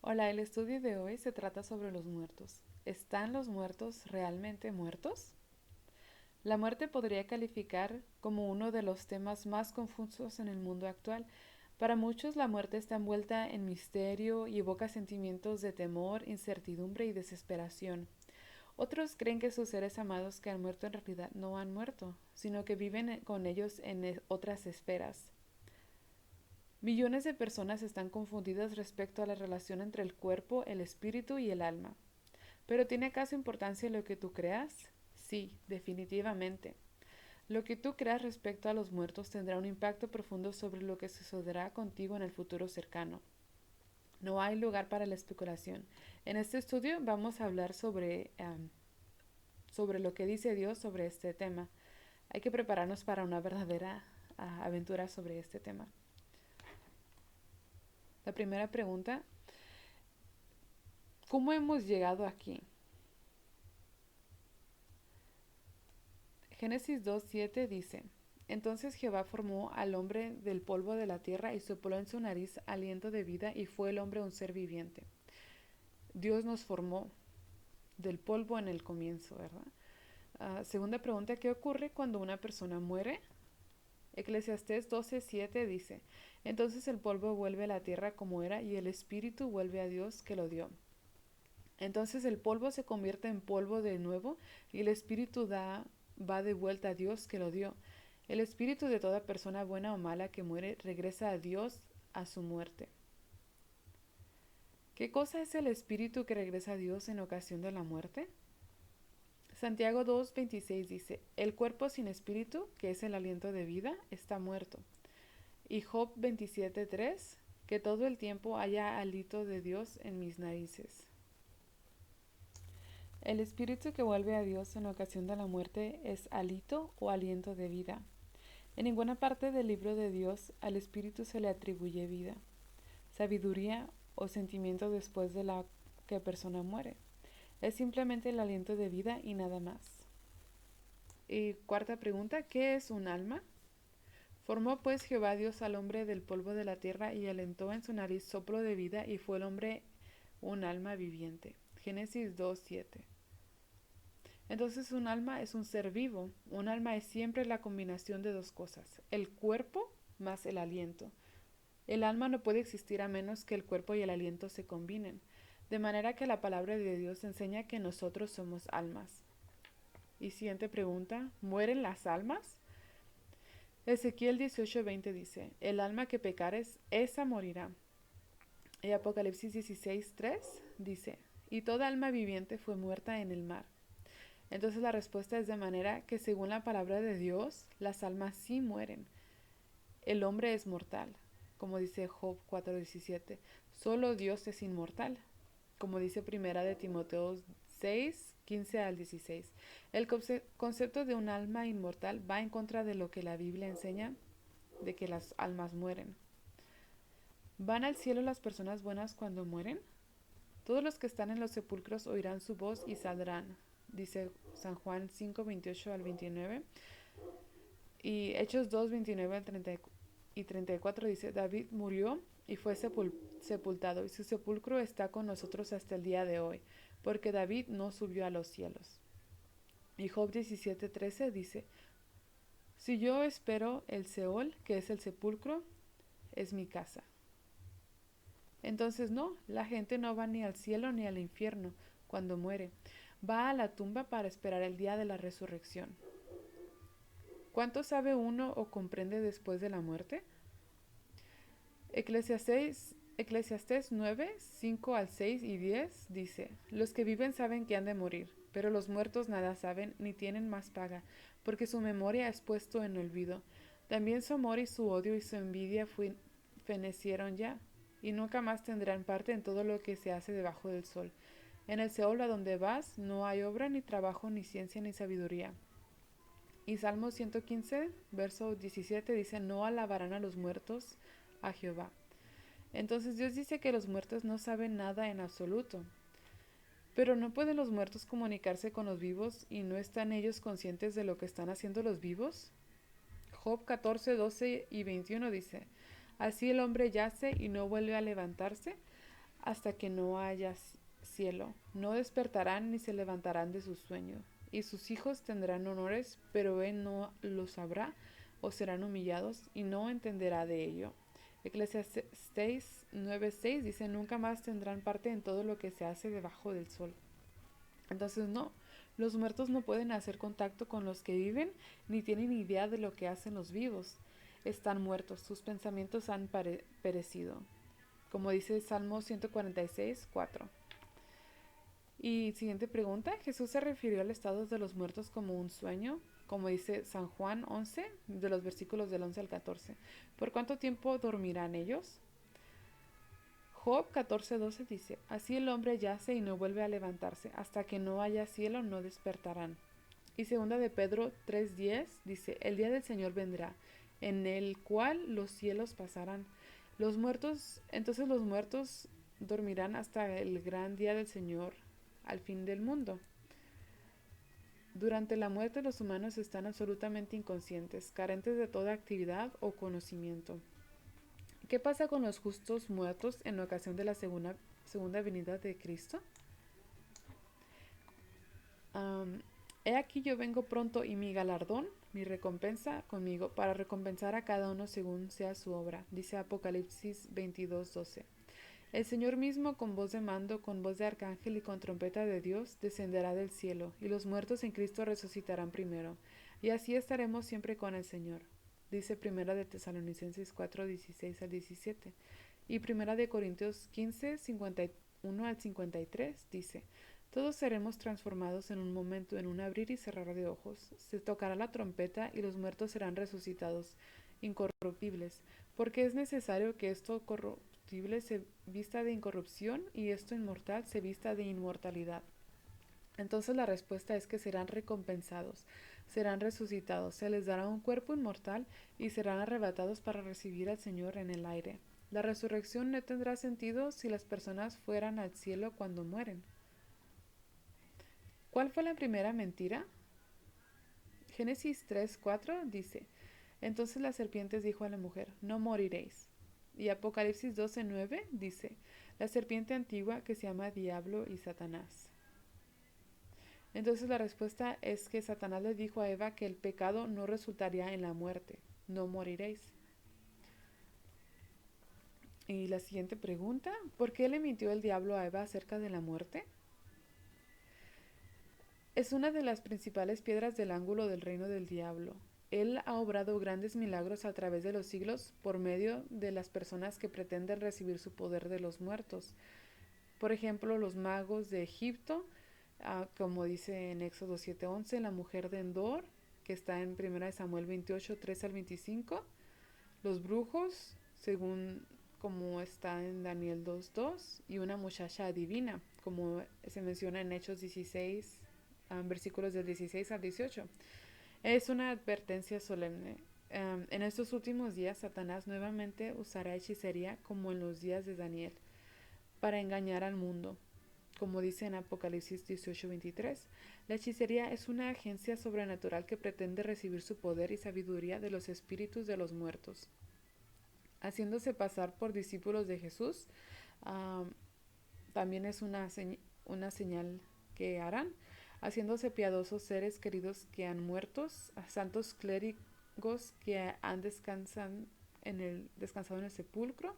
Hola, el estudio de hoy se trata sobre los muertos. ¿Están los muertos realmente muertos? La muerte podría calificar como uno de los temas más confusos en el mundo actual. Para muchos la muerte está envuelta en misterio y evoca sentimientos de temor, incertidumbre y desesperación. Otros creen que sus seres amados que han muerto en realidad no han muerto, sino que viven con ellos en otras esferas. Millones de personas están confundidas respecto a la relación entre el cuerpo, el espíritu y el alma. ¿Pero tiene acaso importancia lo que tú creas? Sí, definitivamente. Lo que tú creas respecto a los muertos tendrá un impacto profundo sobre lo que sucederá contigo en el futuro cercano. No hay lugar para la especulación. En este estudio vamos a hablar sobre lo que dice Dios sobre este tema. Hay que prepararnos para una verdadera aventura sobre este tema. La primera pregunta, ¿cómo hemos llegado aquí? Génesis 2:7 dice, Entonces Jehová formó al hombre del polvo de la tierra y sopló en su nariz aliento de vida y fue el hombre un ser viviente. Dios nos formó del polvo en el comienzo, ¿verdad? Segunda pregunta, ¿qué ocurre cuando una persona muere? Eclesiastés 12:7 dice, Entonces el polvo vuelve a la tierra como era y el espíritu vuelve a Dios que lo dio. Entonces el polvo se convierte en polvo de nuevo y el espíritu va de vuelta a Dios que lo dio. El espíritu de toda persona buena o mala que muere regresa a Dios a su muerte. ¿Qué cosa es el espíritu que regresa a Dios en ocasión de la muerte? Santiago 2:26 dice, El cuerpo sin espíritu, que es el aliento de vida, está muerto. Y Job 27:3, que todo el tiempo haya hálito de Dios en mis narices. El espíritu que vuelve a Dios en ocasión de la muerte es hálito o aliento de vida. En ninguna parte del libro de Dios al espíritu se le atribuye vida, sabiduría o sentimiento después de la que persona muere. Es simplemente el aliento de vida y nada más. Y cuarta pregunta, ¿qué es un alma? Formó pues Jehová Dios al hombre del polvo de la tierra y alentó en su nariz soplo de vida y fue el hombre un alma viviente. Génesis 2:7. Entonces un alma es un ser vivo. Un alma es siempre la combinación de dos cosas, el cuerpo más el aliento. El alma no puede existir a menos que el cuerpo y el aliento se combinen, de manera que la palabra de Dios enseña que nosotros somos almas. Y siguiente pregunta, ¿mueren las almas? Ezequiel 18:20 dice, el alma que pecares, esa morirá. Y Apocalipsis 16:3 dice, y toda alma viviente fue muerta en el mar. Entonces la respuesta es de manera que según la palabra de Dios, las almas sí mueren. El hombre es mortal, como dice Job 4:17. Solo Dios es inmortal, como dice Primera de Timoteo 6:15 al 16. El concepto de un alma inmortal va en contra de lo que la Biblia enseña de que las almas mueren. ¿Van al cielo las personas buenas cuando mueren? Todos los que están en los sepulcros oirán su voz y saldrán, dice San Juan 5:28 al 29. Y Hechos 2:29 al 34 dice, David murió y fue sepultado, y su sepulcro está con nosotros hasta el día de hoy, porque David no subió a los cielos. Y Job 17:13 dice, si yo espero el Seol, que es el sepulcro, es mi casa. Entonces no, la gente no va ni al cielo ni al infierno cuando muere, va a la tumba para esperar el día de la resurrección. ¿Cuánto sabe uno o comprende después de la muerte? Eclesiastés 9, 5 al 6 y 10 dice, los que viven saben que han de morir, pero los muertos nada saben ni tienen más paga, porque su memoria es puesto en olvido. También su amor y su odio y su envidia fenecieron ya, y nunca más tendrán parte en todo lo que se hace debajo del sol. En el Seol a donde vas no hay obra, ni trabajo, ni ciencia, ni sabiduría. Y Salmo 115, verso 17 dice, no alabarán a los muertos a Jehová. Entonces Dios dice que los muertos no saben nada en absoluto. Pero ¿no pueden los muertos comunicarse con los vivos y no están ellos conscientes de lo que están haciendo los vivos? Job 14, 12 y 21 dice, así el hombre yace y no vuelve a levantarse, hasta que no haya cielo. No despertarán ni se levantarán de su sueño. Y sus hijos tendrán honores, pero él no lo sabrá, o serán humillados, y no entenderá de ello. Eclesiastés 9:6 dice, nunca más tendrán parte en todo lo que se hace debajo del sol. Entonces no, los muertos no pueden hacer contacto con los que viven, ni tienen idea de lo que hacen los vivos. Están muertos, sus pensamientos han perecido. Como dice Salmo 146:4. Y siguiente pregunta, ¿Jesús se refirió al estado de los muertos como un sueño? Como dice San Juan 11, de los versículos del 11 al 14. ¿Por cuánto tiempo dormirán ellos? Job 14:12 dice, así el hombre yace y no vuelve a levantarse, hasta que no haya cielo no despertarán. Y segunda de Pedro 3:10 dice, el día del Señor vendrá, en el cual los cielos pasarán. Entonces los muertos dormirán hasta el gran día del Señor, al fin del mundo. Durante la muerte los humanos están absolutamente inconscientes, carentes de toda actividad o conocimiento. ¿Qué pasa con los justos muertos en ocasión de la segunda venida de Cristo? He aquí yo vengo pronto y mi galardón, mi recompensa conmigo, para recompensar a cada uno según sea su obra, dice Apocalipsis 22:12. El Señor mismo, con voz de mando, con voz de arcángel y con trompeta de Dios, descenderá del cielo, y los muertos en Cristo resucitarán primero, y así estaremos siempre con el Señor. Dice Primera de Tesalonicenses 4:16 al 17. Y Primera de Corintios 15:51 al 53 dice, todos seremos transformados en un momento, en un abrir y cerrar de ojos. Se tocará la trompeta y los muertos serán resucitados, incorruptibles, porque es necesario que esto corruptible se vista de incorrupción y esto inmortal se vista de inmortalidad. Entonces la respuesta es que serán recompensados, serán resucitados, se les dará un cuerpo inmortal y serán arrebatados para recibir al Señor en el aire. La resurrección no tendrá sentido si las personas fueran al cielo cuando mueren. ¿Cuál fue la primera mentira? Génesis 3:4 dice, entonces la serpiente dijo a la mujer, no moriréis. Y Apocalipsis 12:9 dice, la serpiente antigua que se llama Diablo y Satanás. Entonces la respuesta es que Satanás le dijo a Eva que el pecado no resultaría en la muerte, no moriréis. Y la siguiente pregunta, ¿por qué le mintió el diablo a Eva acerca de la muerte? Es una de las principales piedras del ángulo del reino del diablo. Él ha obrado grandes milagros a través de los siglos por medio de las personas que pretenden recibir su poder de los muertos. Por ejemplo, los magos de Egipto, como dice en Éxodo 7:11, la mujer de Endor, que está en 1 Samuel 28:3 al 25, los brujos, según como está en Daniel 2:2, y una muchacha adivina, como se menciona en Hechos 16, versículos del 16 al 18. Es una advertencia solemne. En estos últimos días, Satanás nuevamente usará hechicería como en los días de Daniel para engañar al mundo. Como dice en Apocalipsis 18:23, la hechicería es una agencia sobrenatural que pretende recibir su poder y sabiduría de los espíritus de los muertos. Haciéndose pasar por discípulos de Jesús, también es una señal que harán, haciéndose piadosos seres queridos que han muerto, santos clérigos que han descansado en el sepulcro,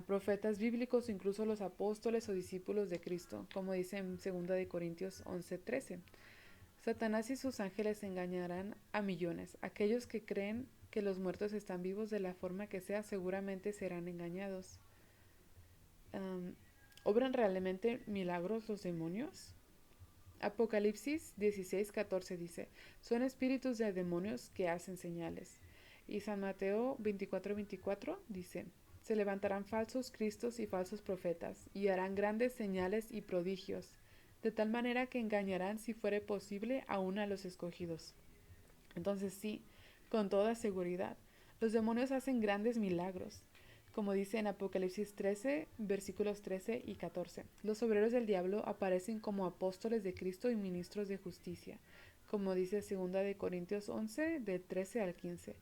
profetas bíblicos, incluso los apóstoles o discípulos de Cristo, como dice en 2 Corintios 11:13. Satanás y sus ángeles engañarán a millones. Aquellos que creen que los muertos están vivos de la forma que sea, seguramente serán engañados. ¿Obran realmente milagros los demonios? Apocalipsis 16:14 dice, son espíritus de demonios que hacen señales. Y San Mateo 24:24 dice, se levantarán falsos cristos y falsos profetas, y harán grandes señales y prodigios, de tal manera que engañarán, si fuere posible, aún a los escogidos. Entonces sí, con toda seguridad, los demonios hacen grandes milagros. Como dice en Apocalipsis 13, versículos 13 y 14. Los obreros del diablo aparecen como apóstoles de Cristo y ministros de justicia, como dice 2 Corintios 11, del 13 al 15.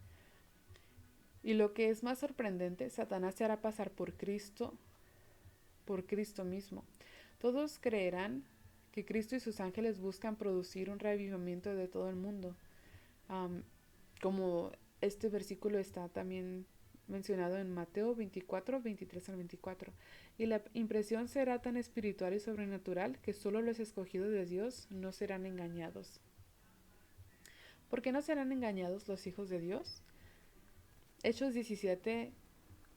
Y lo que es más sorprendente, Satanás se hará pasar por Cristo, por Cristo mismo. Todos creerán que Cristo y sus ángeles buscan producir un reavivamiento de todo el mundo. Como este versículo está también mencionado en Mateo 24, 23 al 24. Y la impresión será tan espiritual y sobrenatural que solo los escogidos de Dios no serán engañados. ¿Por qué no serán engañados los hijos de Dios? Hechos 17,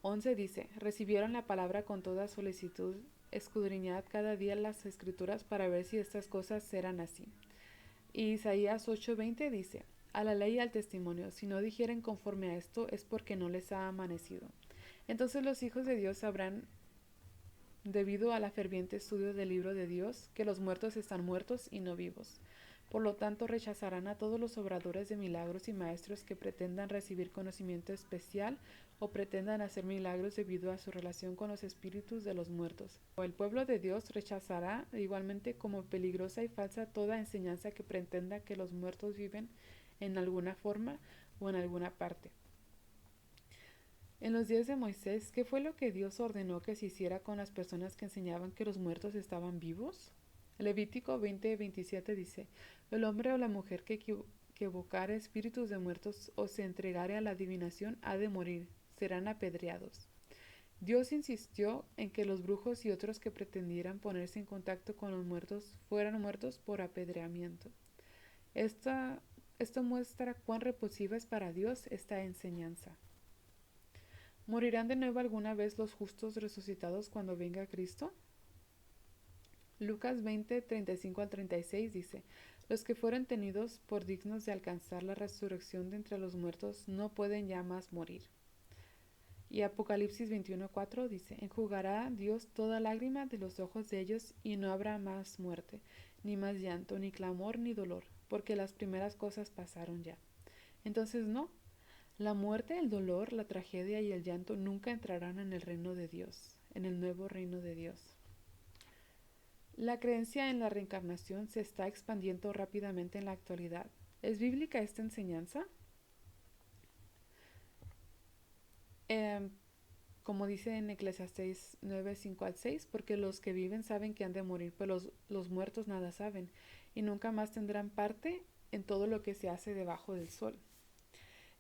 11 dice, recibieron la palabra con toda solicitud, escudriñad cada día las escrituras para ver si estas cosas eran así. Y Isaías 8:20 dice, a la ley y al testimonio, si no dijeren conforme a esto es porque no les ha amanecido. Entonces los hijos de Dios sabrán, debido a la ferviente estudio del libro de Dios, que los muertos están muertos y no vivos. Por lo tanto, rechazarán a todos los obradores de milagros y maestros que pretendan recibir conocimiento especial o pretendan hacer milagros debido a su relación con los espíritus de los muertos. El pueblo de Dios rechazará igualmente como peligrosa y falsa toda enseñanza que pretenda que los muertos viven en alguna forma o en alguna parte. En los días de Moisés, ¿qué fue lo que Dios ordenó que se hiciera con las personas que enseñaban que los muertos estaban vivos? Levítico 20:27 dice, el hombre o la mujer que evocare espíritus de muertos o se entregare a la adivinación ha de morir, serán apedreados. Dios insistió en que los brujos y otros que pretendieran ponerse en contacto con los muertos fueran muertos por apedreamiento. Esto muestra cuán repulsiva es para Dios esta enseñanza. ¿Morirán de nuevo alguna vez los justos resucitados cuando venga Cristo? Lucas 20, 35 al 36 dice, los que fueron tenidos por dignos de alcanzar la resurrección de entre los muertos no pueden ya más morir. Y Apocalipsis 21:4 dice, enjugará Dios toda lágrima de los ojos de ellos y no habrá más muerte, ni más llanto, ni clamor, ni dolor, porque las primeras cosas pasaron ya. Entonces no, la muerte, el dolor, la tragedia y el llanto nunca entrarán en el reino de Dios, en el nuevo reino de Dios. La creencia en la reencarnación se está expandiendo rápidamente en la actualidad. ¿Es bíblica esta enseñanza? Como dice en Eclesiastés 9, 5 al 6, porque los que viven saben que han de morir, pero los muertos nada saben, y nunca más tendrán parte en todo lo que se hace debajo del sol.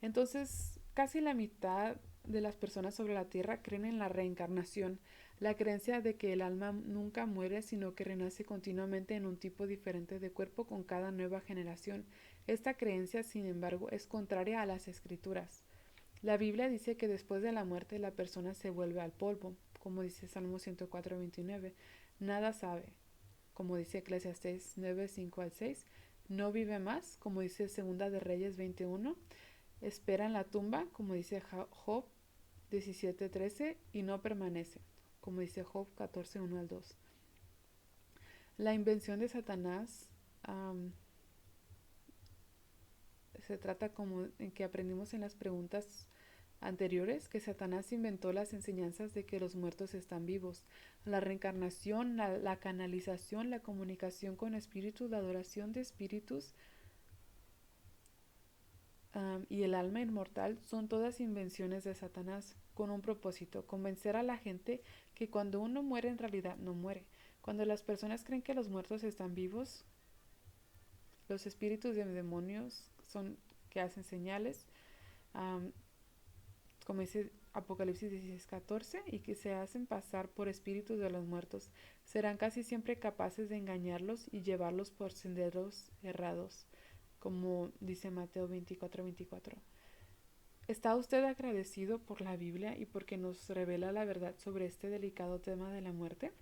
Entonces, casi la mitad de las personas sobre la tierra creen en la reencarnación, la creencia de que el alma nunca muere, sino que renace continuamente en un tipo diferente de cuerpo con cada nueva generación. Esta creencia, sin embargo, es contraria a las escrituras. La Biblia dice que después de la muerte la persona se vuelve al polvo, como dice Salmo 104:29. Nada sabe, como dice Eclesiastés 9, 5 al 6. No vive más, como dice Segunda de Reyes 21. Espera en la tumba, como dice Job 17:13, y no permanece, como dice Job 14:1 al 2. La invención de Satanás se trata como en que aprendimos en las preguntas anteriores que Satanás inventó las enseñanzas de que los muertos están vivos, la reencarnación, la canalización, la comunicación con espíritus, la adoración de espíritus y el alma inmortal son todas invenciones de Satanás con un propósito, convencer a la gente que cuando uno muere en realidad no muere. Cuando las personas creen que los muertos están vivos, los espíritus de demonios son que hacen señales, como dice Apocalipsis 16:14, y que se hacen pasar por espíritus de los muertos, serán casi siempre capaces de engañarlos y llevarlos por senderos errados, como dice Mateo 24:24. ¿Está usted agradecido por la Biblia y porque nos revela la verdad sobre este delicado tema de la muerte?